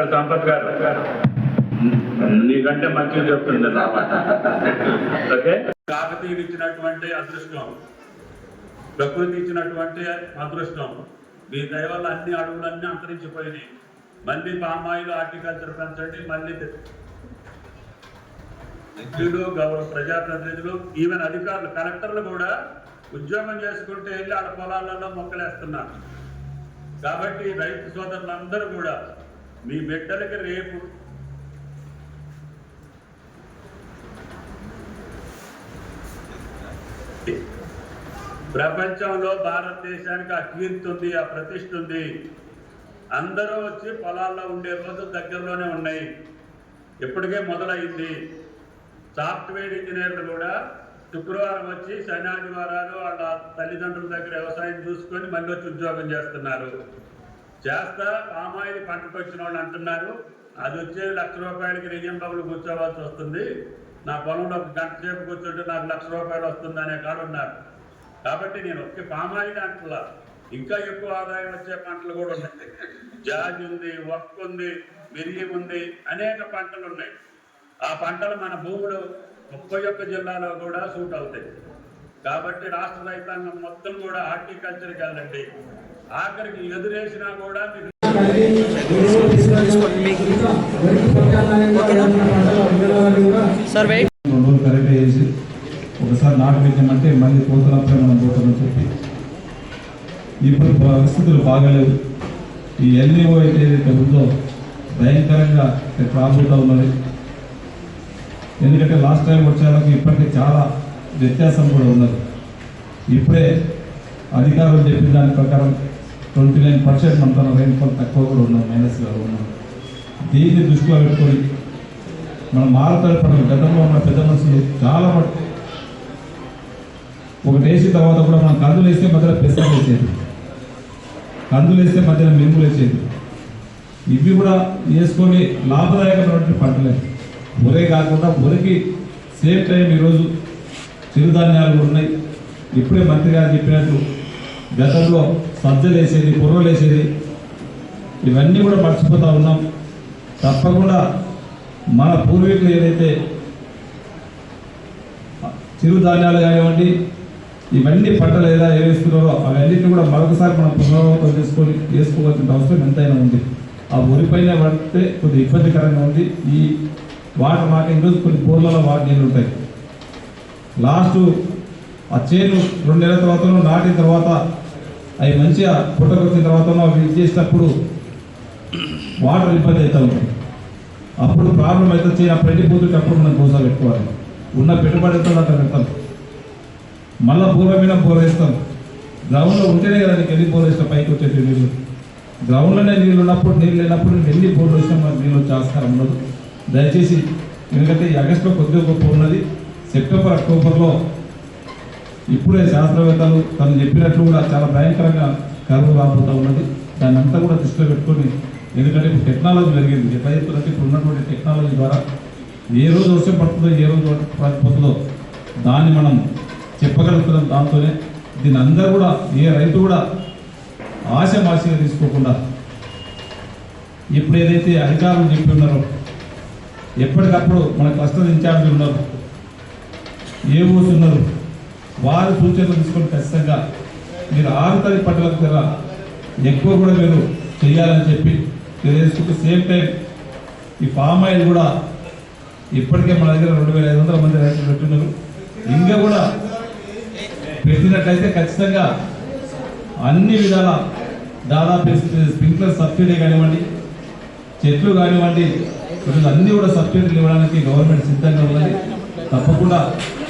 Doctor Sampath గారు నీకంటే మంచిగా చెప్తుంది. ఓకే, కాకతీయులు ఇచ్చినటువంటి అదృష్టం, ప్రకృతి ఇచ్చినటువంటి అదృష్టం, మీ దయ వల్ల అన్ని అడవులన్నీ అంతరించిపోయినాయి. మళ్ళీ పామాయిల్ హార్టికల్చర్ పెంచండి. మళ్ళీ వ్యక్తులు, గౌరవ ప్రజాప్రతినిధులు, ఈవెన్ అధికారులు, కలెక్టర్లు కూడా ఉద్యోగం చేసుకుంటే వెళ్ళి ఆడ పొలాలలో మొక్కలేస్తున్నారు. కాబట్టి రైతు సోదరులందరూ కూడా మీ బిడ్డలకి రేపు ప్రపంచంలో భారతదేశానికి ఆ కీర్తి ఉంది, ఆ ప్రతిష్ఠ ఉంది. అందరూ వచ్చి పొలాల్లో ఉండే రోజు దగ్గరలోనే ఉన్నాయి. ఇప్పటికే మొదలైంది. సాఫ్ట్వేర్ ఇంజనీర్లు కూడా శుక్రవారం వచ్చి శని ఆదివారాలు వాళ్ళ తల్లిదండ్రుల దగ్గర వ్యవసాయం చూసుకొని మళ్ళీ వచ్చి ఉద్యోగం చేస్తున్నారు. చేస్తా పామాయిల్ పంటకు వచ్చిన వాళ్ళు అంటున్నారు, అది వచ్చే ₹1,00,000 రెయ్యం డబ్బులు కూర్చోవాల్సి వస్తుంది, నా పొలంలో ఒక గంట సేపు కూర్చుంటే నాకు ₹1,00,000 వస్తుంది అనే కాడు ఉన్నారు. కాబట్టి నేను ఒక్క పామాయిల్ అంటలా, ఇంకా ఎక్కువ ఆదాయం వచ్చే పంటలు కూడా ఉన్నాయి. జాజి ఉంది, వక్ ఉంది, మిరియం ఉంది, అనేక పంటలు ఉన్నాయి. ఆ పంటలు మన భూములు 31 జిల్లాలో కూడా సూట్ అవుతాయి. కాబట్టి రాష్ట్ర రైతాంగం మొత్తం కూడా హార్టికల్చర్కి వెళ్ళండి. ఆఖరికి ఎదురేసినా కూడా మీకు కరెక్ట్ చేసి ఒకసారి నాటు పెట్టామంటే మళ్ళీ కోతలపై మనం పోతామని చెప్పి ఇప్పుడు పరిస్థితులు బాగాలేవు. ఈ ఎల్నిఓ ఏదైతే ఉందో భయంకరంగా రాబోతూ ఉన్నది. ఎందుకంటే లాస్ట్ టైం వచ్చేళ్ళకి ఇప్పటికీ చాలా వ్యత్యాసం కూడా ఉన్నది. ఇప్పుడే అధికారులు చెప్పిన దాని ప్రకారం 29% మన రైన్ఫాల్ తక్కువ కూడా ఉన్నాం, మైనస్గా ఉన్నాం. దీన్ని దృష్టిలో పెట్టుకొని మనం మారుతాడు పడదు. గతంలో ఉన్న పెద్ద మనుషులు చాలా మటుకు ఒకటి వేసిన తర్వాత కూడా మనం కందులు వేస్తే మధ్యలో పెసలు వేసేది, కందులు వేస్తే మధ్యలో మినుములు వేసేది. ఇవి కూడా వేసుకొని లాభదాయకమైనటువంటి పంటలే. వరే కాకుండా వరికి సేమ్ టైం ఈరోజు చిరుధాన్యాలు ఉన్నాయి. ఇప్పుడే మంత్రి గారు చెప్పినట్టు గతంలో సజ్జలు వేసేది, పొర్రలు వేసేది, ఇవన్నీ కూడా మర్చిపోతూ ఉన్నాం. తప్పకుండా మన పూర్వీకులు ఏదైతే చిరుధాన్యాలు కానివ్వండి, ఇవన్నీ పంటలు ఏదైనా వేస్తున్నారో అవన్నిటిని కూడా మరొకసారి మనం పునరావృతం చేసుకొని వేసుకోవాల్సిన అవసరం ఎంతైనా ఉంది. ఆ వరిపైన పడితే కొద్దిగా ఇబ్బందికరంగా ఉంది. ఈ వాటర్ మాకు ఈరోజు కొన్ని బోర్లలో వాటర్ నీళ్ళు ఉంటాయి. లాస్ట్ ఆ చేను 2 నెలల తర్వాత నాటిన తర్వాత అవి మంచిగా పుట్టకొచ్చిన తర్వాత అవి చేసినప్పుడు వాటర్ ఇబ్బంది అవుతూ ఉంటుంది. అప్పుడు ప్రాబ్లం అయితే చేను అప్పుడు ఎండిపోతుంటే అప్పుడు మనం దోశ పెట్టుకోవాలి. ఉన్న పెట్టుబడి ఎంత అట్లా పెడతాం, మళ్ళీ బోర మీద బోర వేస్తాం. గ్రౌండ్లో ఉంటేనే కదా నీకు ఎన్ని బోర్ వేస్తాం పైకి వచ్చేసి నీళ్ళు. గ్రౌండ్లోనే నీళ్ళు ఉన్నప్పుడు నీళ్ళు లేనప్పుడు ఎన్ని బోర్లు వేసినా మనకు నీళ్ళు వచ్చే ఆస్కారం ఉండదు. దయచేసి ఎందుకంటే ఈ ఆగస్టులో కొద్దిగా గొప్ప ఉన్నది. సెప్టెంబర్ అక్టోబర్లో ఇప్పుడే శాస్త్రవేత్తలు తను చెప్పినట్లు కూడా చాలా భయంకరంగా కరువు రాబోతూ ఉన్నది. దాన్ని అంతా కూడా దృష్టిలో పెట్టుకొని, ఎందుకంటే ఇప్పుడు టెక్నాలజీ పెరిగింది. ఎట్లయితే ఇప్పుడు ఉన్నటువంటి టెక్నాలజీ ద్వారా ఏ రోజు వర్షం పడుతుందో ఏ రోజు పడిపోతుందో దాన్ని మనం చెప్పగలుగుతున్నాం. దాంతోనే దీన్ని అందరూ కూడా ఏ రైతు కూడా ఆశమాసిగా తీసుకోకుండా ఇప్పుడు ఏదైతే అధికారులు చెప్పి ఉన్నారో ఎప్పటికప్పుడు మన క్లస్టర్ ఇన్ఛార్జీలు ఉన్నారు, ఏఓస్ ఉన్నారు, వారి సూచనలు తీసుకొని ఖచ్చితంగా మీరు 6 తారీఖు పంటలకు కదా ఎక్కువ కూడా మీరు చేయాలని చెప్పి తెలియజేసుకుంటూ సేమ్ టైం ఈ ఫామ్ ఆయిల్ కూడా ఇప్పటికే మన దగ్గర 2500 మంది రైతులు పెట్టున్నారు. ఇంకా కూడా పెట్టినట్లయితే ఖచ్చితంగా అన్ని విధాల దాదాపు స్ప్రింక్లర్ సబ్సిడీ కానివ్వండి, చెట్లు కానివ్వండి, అన్నీ కూడా సబ్సిడీలు ఇవ్వడానికి గవర్నమెంట్ సిద్ధంగా ఉన్నది. తప్పకుండా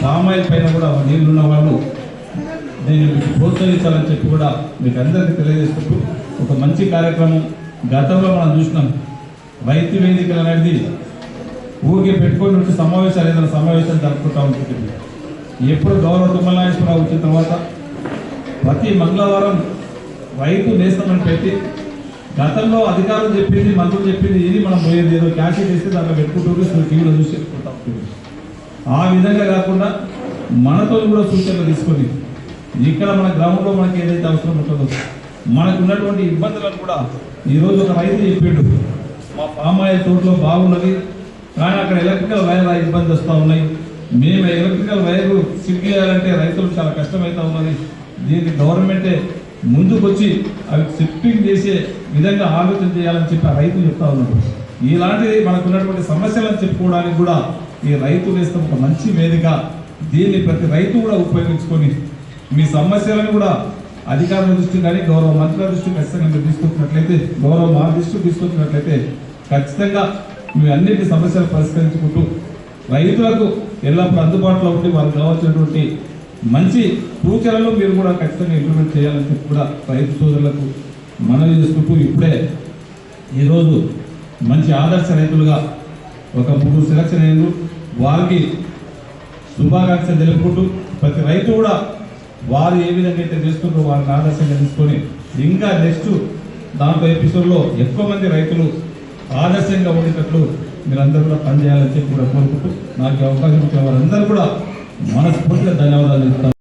పామ్ ఆయిల్ పైన కూడా నీళ్లున్న వాళ్ళు దీన్ని ప్రోత్సహించాలని చెప్పి కూడా మీకు అందరికీ తెలియజేసుకుంటూ ఒక మంచి కార్యక్రమం గతంలో మనం చూసినాం. రైతు వేదికలు అనేది ఊరికే పెట్టుకొని ఉంటే సమావేశాలు ఏదైనా సమావేశాలు జరుపుకుంటూ ఉంటుంది. ఎప్పుడు గౌరవ తుమ్మల నాగేశ్వరరావు వచ్చిన తర్వాత ప్రతి మంగళవారం రైతు నేస్తామని పెట్టి గతంలో అధికారులు చెప్పింది, మంత్రులు చెప్పింది ఇది మనం పోయేది ఏదో క్యాష్ చేస్తే దాంట్లో పెట్టుకుంటూ టీవీలో చూసి పెట్టుకుంటా ఉంటుంది. ఆ విధంగా కాకుండా మనతో కూడా సూచనలు తీసుకొని ఇక్కడ మన గ్రామంలో మనకి ఏదైతే అవసరం ఉంటుందో మనకు ఉన్నటువంటి ఇబ్బందులను కూడా ఈరోజు ఒక రైతు చెప్పిండు. మా పామ్ ఆయిల్ తోటలో బాగున్నది, కానీ అక్కడ ఎలక్ట్రికల్ వైర్ ఇబ్బంది వస్తూ ఉన్నాయి. మేము ఎలక్ట్రికల్ వైర్ సిట్ చేయాలంటే రైతులకు చాలా కష్టమవుతా ఉన్నది. దీన్ని గవర్నమెంటే ముందుకు వచ్చి అవి షిఫ్టింగ్ చేసే విధంగా ఆలోచన చేయాలని చెప్పి ఆ రైతులు చెప్తా ఉన్నారు. ఇలాంటిది మనకున్నటువంటి సమస్యలను చెప్పుకోవడానికి కూడా ఈ రైతు నేస్తం ఒక మంచి వేదిక. దీన్ని ప్రతి రైతు కూడా ఉపయోగించుకొని మీ సమస్యలను కూడా అధికారుల దృష్టి కానీ గౌరవ మంత్రుల దృష్టి ఖచ్చితంగా మీరు తీసుకొచ్చినట్లయితే, గౌరవ మా దృష్టికి తీసుకొచ్చినట్లయితే ఖచ్చితంగా మీ అన్నింటి సమస్యలు పరిష్కరించుకుంటూ రైతులకు ఎల్లప్పుడూ అందుబాటులో ఉండి వాళ్ళకి కావాల్సినటువంటి మంచి సూచనలు మీరు కూడా ఖచ్చితంగా ఇంప్లిమెంట్ చేయాలని చెప్పి కూడా రైతు సోదరులకు మనవి చేసుకుంటూ, ఇప్పుడే ఈరోజు మంచి ఆదర్శ రైతులుగా ఒక 3 సెలక్షన్ అయ్యారు. వారికి శుభాకాంక్షలు తెలుపుకుంటూ ప్రతి రైతు కూడా వారు ఏ విధంగా అయితే చేస్తుంటారో వారిని ఆదర్శంగా తీసుకొని ఇంకా నెక్స్ట్ దాంట్లో ఎపిసోడ్లో ఎక్కువ మంది రైతులు ఆదర్శంగా ఉండేటట్లు మీరందరూ కూడా పనిచేయాలని చెప్పి కూడా కోరుకుంటూ నాకు అవకాశం ఇచ్చిన వారందరూ కూడా మనస్ఫూర్తిగా ధన్యవాదాలు చెప్తాను.